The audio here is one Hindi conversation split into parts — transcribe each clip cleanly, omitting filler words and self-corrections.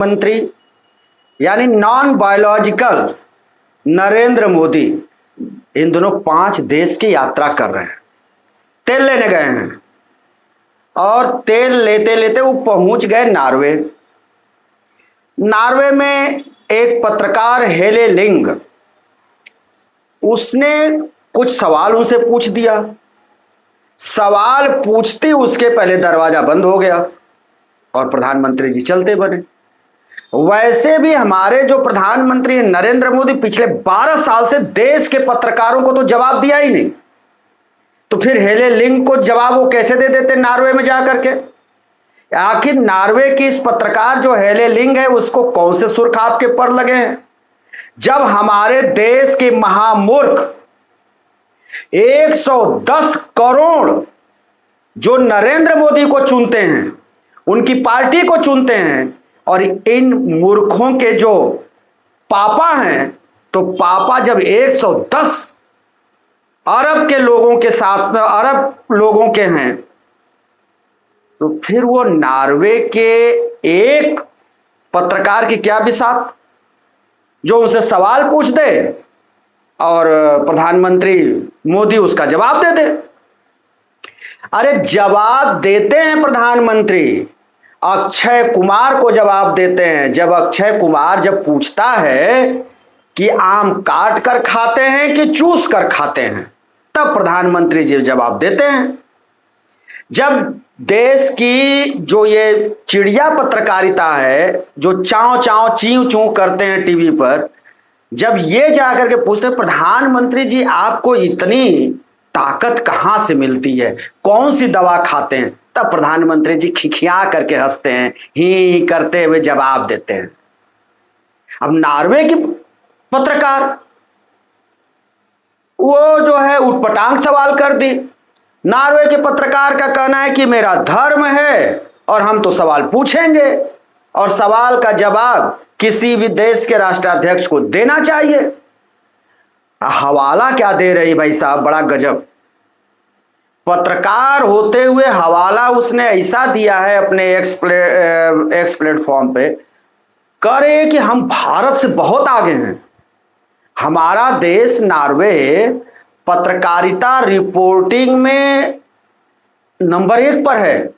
मंत्री यानी नॉन बायोलॉजिकल नरेंद्र मोदी इन दोनों 5 देश की यात्रा कर रहे हैं। तेल लेने गए हैं और तेल लेते लेते वो पहुंच गए नॉर्वे। नॉर्वे में एक पत्रकार हेले लिंग, उसने कुछ सवाल उनसे पूछ दिया। सवाल पूछते उसके पहले दरवाजा बंद हो गया और प्रधानमंत्री जी चलते बने। वैसे भी हमारे जो प्रधानमंत्री नरेंद्र मोदी पिछले 12 साल से देश के पत्रकारों को तो जवाब दिया ही नहीं, तो फिर हेले लिंग को जवाब वो कैसे दे देते नॉर्वे में जाकर के? आखिर नॉर्वे की इस पत्रकार जो हेले लिंग है उसको कौन से सुर्खाब के पर लगे हैं? जब हमारे देश के महामूर्ख 110 करोड़ जो नरेंद्र मोदी को चुनते हैं, उनकी पार्टी को चुनते हैं, और इन मूर्खों के जो पापा हैं, तो पापा जब 110 अरब के लोगों के साथ अरब लोगों के हैं, तो फिर वो नॉर्वे के एक पत्रकार की क्या बिसात जो उनसे सवाल पूछ दे और प्रधानमंत्री मोदी उसका जवाब दे दे। अरे जवाब देते हैं प्रधानमंत्री, अक्षय कुमार को जवाब देते हैं। जब अक्षय कुमार जब पूछता है कि आम काट कर खाते हैं कि चूस कर खाते हैं, तब प्रधानमंत्री जी जवाब देते हैं। जब देश की जो ये चिड़िया पत्रकारिता है, जो चाव चाव चीव चूं करते हैं टीवी पर, जब ये जाकर के पूछते हैं प्रधानमंत्री जी आपको इतनी ताकत कहां से मिलती है, कौन सी दवा खाते हैं, तब प्रधानमंत्री जी खिखिया करके हंसते हैं, ही करते हुए जवाब देते हैं। अब नॉर्वे की पत्रकार वो जो है उटपटांग सवाल कर दी। नॉर्वे के पत्रकार का कहना है कि मेरा धर्म है और हम तो सवाल पूछेंगे और सवाल का जवाब किसी भी देश के राष्ट्राध्यक्ष को देना चाहिए। हवाला क्या दे रही भाई साहब, बड़ा गजब। पत्रकार होते हुए हवाला उसने ऐसा दिया है अपने एक्स प्लेटफॉर्म पे, कह रहे हैं कि हम भारत से बहुत आगे हैं। हमारा देश नॉर्वे पत्रकारिता रिपोर्टिंग में नंबर 1 पर है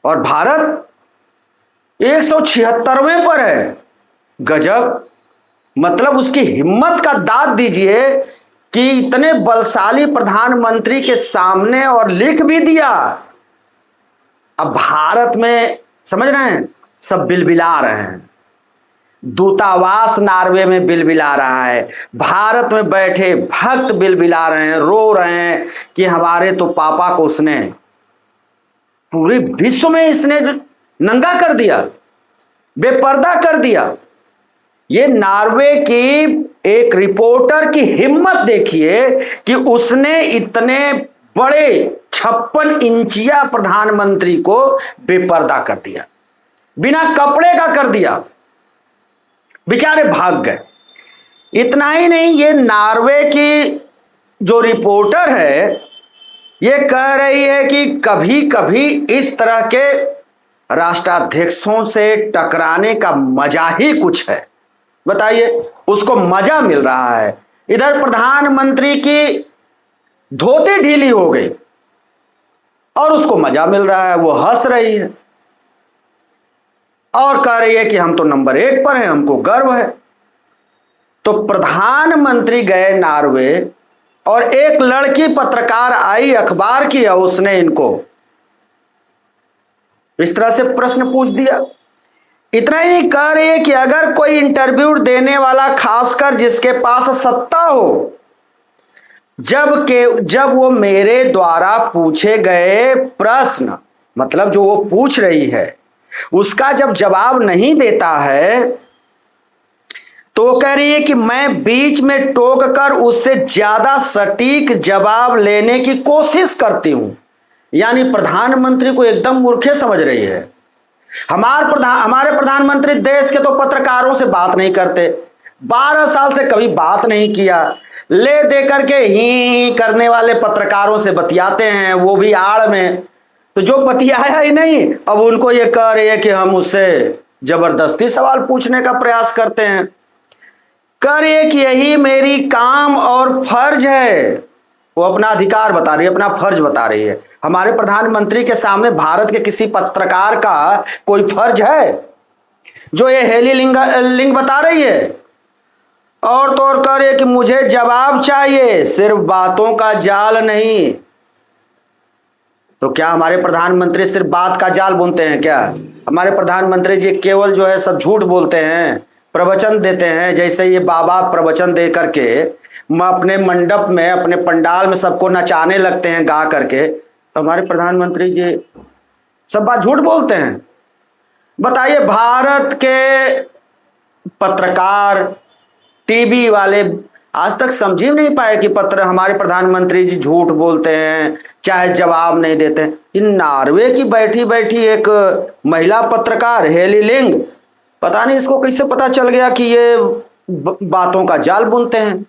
और भारत 176वें पर है। गजब, मतलब उसकी हिम्मत का दाद दीजिए कि इतने बलशाली प्रधानमंत्री के सामने और लिख भी दिया। अब भारत में समझ रहे हैं, सब बिलबिला रहे हैं। दूतावास नॉर्वे में बिलबिला रहा है, भारत में बैठे भक्त बिलबिला रहे हैं, रो रहे हैं कि हमारे तो पापा को उसने पूरे विश्व में इसने नंगा कर दिया, बेपर्दा कर दिया। ये नॉर्वे की एक रिपोर्टर की हिम्मत देखिए कि उसने इतने बड़े 56 इंचिया प्रधानमंत्री को बेपर्दा कर दिया, बिना कपड़े का कर दिया, बेचारे भाग गए। इतना ही नहीं, ये नॉर्वे की जो रिपोर्टर है ये कह रही है कि कभी कभी इस तरह के राष्ट्राध्यक्षों से टकराने का मजा ही कुछ है। बताइए, उसको मजा मिल रहा है। इधर प्रधानमंत्री की धोती ढीली हो गई और उसको मजा मिल रहा है, वो हंस रही है और कह रही है कि हम तो नंबर 1 पर हैं, हमको गर्व है। तो प्रधानमंत्री गए नॉर्वे और एक लड़की पत्रकार आई, अखबार की है, उसने इनको इस तरह से प्रश्न पूछ दिया। इतना ही नहीं, कह रही है कि अगर कोई इंटरव्यू देने वाला, खासकर जिसके पास सत्ता हो, जब वो मेरे द्वारा पूछे गए प्रश्न, मतलब जो वो पूछ रही है उसका जब जवाब नहीं देता है, तो वो कह रही है कि मैं बीच में टोक कर उससे ज्यादा सटीक जवाब लेने की कोशिश करती हूं। यानी प्रधानमंत्री को एकदम मूर्खे समझ रही है। हमारे प्रधानमंत्री देश के तो पत्रकारों से बात नहीं करते, 12 साल से कभी बात नहीं किया, ले दे करके ही करने वाले पत्रकारों से बतियाते हैं, वो भी आड़ में। तो जो बतियाया ही नहीं, अब उनको ये कह रही है कि हम उससे जबरदस्ती सवाल पूछने का प्रयास करते हैं। कर एक यही मेरी काम और फर्ज है। वो अपना अधिकार बता रही है, अपना फर्ज बता रही है। हमारे प्रधानमंत्री के सामने भारत के किसी पत्रकार का कोई फर्ज है जो ये हेली लिंग बता रही है? और तो और करे कि मुझे जवाब चाहिए, सिर्फ बातों का जाल नहीं। तो क्या हमारे प्रधानमंत्री सिर्फ बात का जाल बुनते हैं क्या? हमारे प्रधानमंत्री जी केवल जो है सब झूठ बोलते हैं, प्रवचन देते हैं। जैसे ये बाबा प्रवचन दे करके अपने मंडप में, अपने पंडाल में सबको नचाने लगते हैं गा करके, तो हमारे प्रधानमंत्री जी सब बात झूठ बोलते हैं। बताइए, भारत के पत्रकार, टीवी वाले आज तक समझ ही नहीं पाए कि हमारे प्रधानमंत्री जी झूठ बोलते हैं, चाहे जवाब नहीं देते हैं। इन नॉर्वे की बैठी बैठी एक महिला पत्रकार हेली लिंग, पता नहीं इसको कैसे पता चल गया कि ये बातों का जाल बुनते हैं।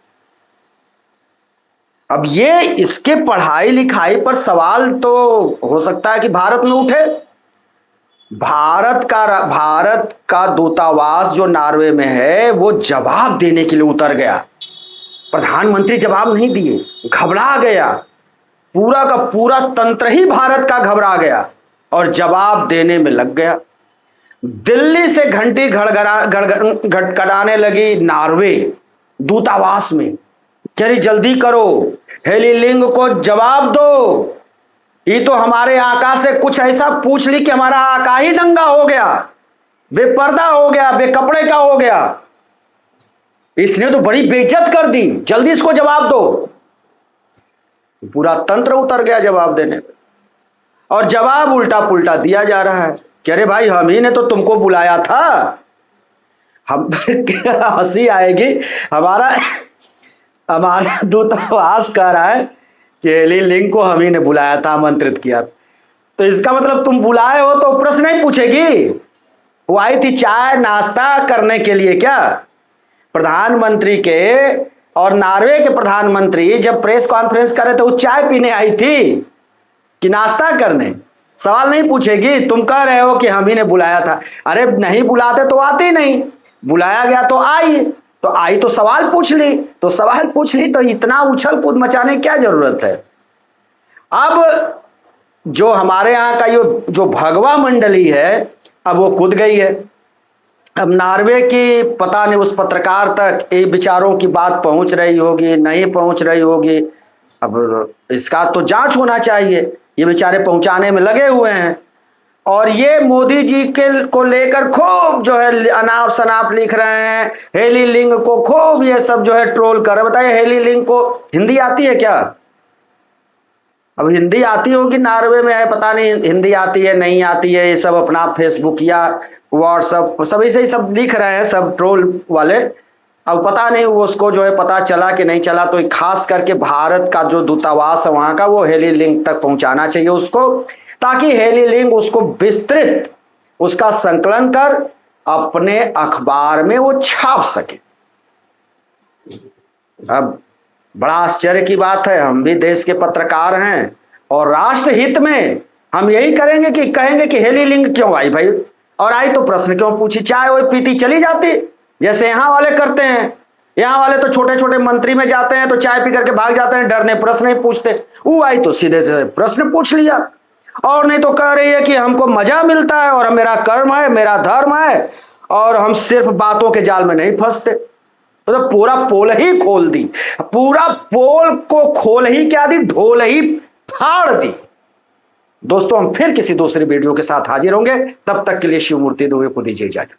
अब ये इसके पढ़ाई लिखाई पर सवाल तो हो सकता है कि भारत में उठे। भारत का दूतावास जो नॉर्वे में है वो जवाब देने के लिए उतर गया। प्रधानमंत्री जवाब नहीं दिए, घबरा गया। पूरा का पूरा तंत्र ही भारत का घबरा गया और जवाब देने में लग गया। दिल्ली से घंटी घड़घड़ाने लगी नॉर्वे दूतावास में, कह रही जल्दी करो, हेली लिंग को जवाब दो। ये तो हमारे आका से कुछ ऐसा पूछ ली कि हमारा आका ही नंगा हो गया, बेपर्दा हो गया, बेकपड़े का हो गया। इसने तो बड़ी बेइज्जत कर दी, जल्दी इसको जवाब दो। पूरा तंत्र उतर गया जवाब देने पे, और जवाब उल्टा पुल्टा दिया जा रहा है। कह रहे भाई हम ही ने तो तुमको बुलाया था। हम हंसी आएगी। हमारा दूतावास कह रहा है कि हेली लिंग को हम ही ने बुलाया था, आमंत्रित किया। तो इसका मतलब तुम बुलाए हो तो प्रश्न नहीं पूछेगी? वो आई थी चाय नाश्ता करने के लिए क्या? प्रधानमंत्री के और नॉर्वे के प्रधानमंत्री जब प्रेस कॉन्फ्रेंस कर रहे थे, वो चाय पीने आई थी कि नाश्ता करने? सवाल नहीं पूछेगी? तुम कह रहे हो कि हम ही ने बुलाया था। अरे नहीं बुलाते तो आती नहीं, बुलाया गया तो आई, तो आई तो सवाल पूछ ली, तो सवाल पूछ ली तो इतना उछल कूद मचाने की क्या जरूरत है? अब जो हमारे यहाँ का जो भगवा मंडली है, अब वो कूद गई है। अब नॉर्वे की पता नहीं उस पत्रकार तक ये विचारों की बात पहुंच रही होगी, नहीं पहुंच रही होगी। अब इसका तो जांच होना चाहिए। ये बेचारे पहुंचाने में लगे हुए हैं, और ये मोदी जी को लेकर खूब जो है अनाप शनाप लिख रहे हैं। हेली लिंग को खूब ये सब जो है ट्रोल कर रहे। बताइए, हेली लिंग को हिंदी आती है क्या? अब हिंदी आती होगी, नॉर्वे में है, पता नहीं हिंदी आती है नहीं आती है। ये सब अपना फेसबुक या व्हाट्सएप सभी से ही सब लिख रहे हैं, सब ट्रोल वाले। अब पता नहीं वो उसको जो है पता चला कि नहीं चला। तो खास करके भारत का जो दूतावास है वहां का, वो हेली लिंग तक पहुंचाना चाहिए उसको, ताकि हेली लिंग उसको विस्तृत उसका संकलन कर अपने अखबार में वो छाप सके। अब बड़ा आश्चर्य की बात है, हम भी देश के पत्रकार हैं और राष्ट्र हित में हम यही करेंगे कि कहेंगे कि हेली लिंग क्यों आई भाई, और आई तो प्रश्न क्यों पूछी? चाय वो पीती चली जाती, जैसे यहाँ वाले करते हैं। यहाँ वाले तो छोटे छोटे मंत्री में जाते हैं तो चाय पी करके भाग जाते हैं, डरने प्रश्न नहीं पूछते। वो आई तो सीधे से प्रश्न पूछ लिया, और नहीं तो कह रही है कि हमको मजा मिलता है और मेरा कर्म है, मेरा धर्म है, और हम सिर्फ बातों के जाल में नहीं फंसते। तो पूरा पोल ही खोल दी, पूरा पोल को खोल ही क्या दी, ढोल ही फाड़ दी। दोस्तों, हम फिर किसी दूसरी वीडियो के साथ हाजिर होंगे। तब तक के लिए शिव मूर्ति दुबे को दीजिए इजाजत।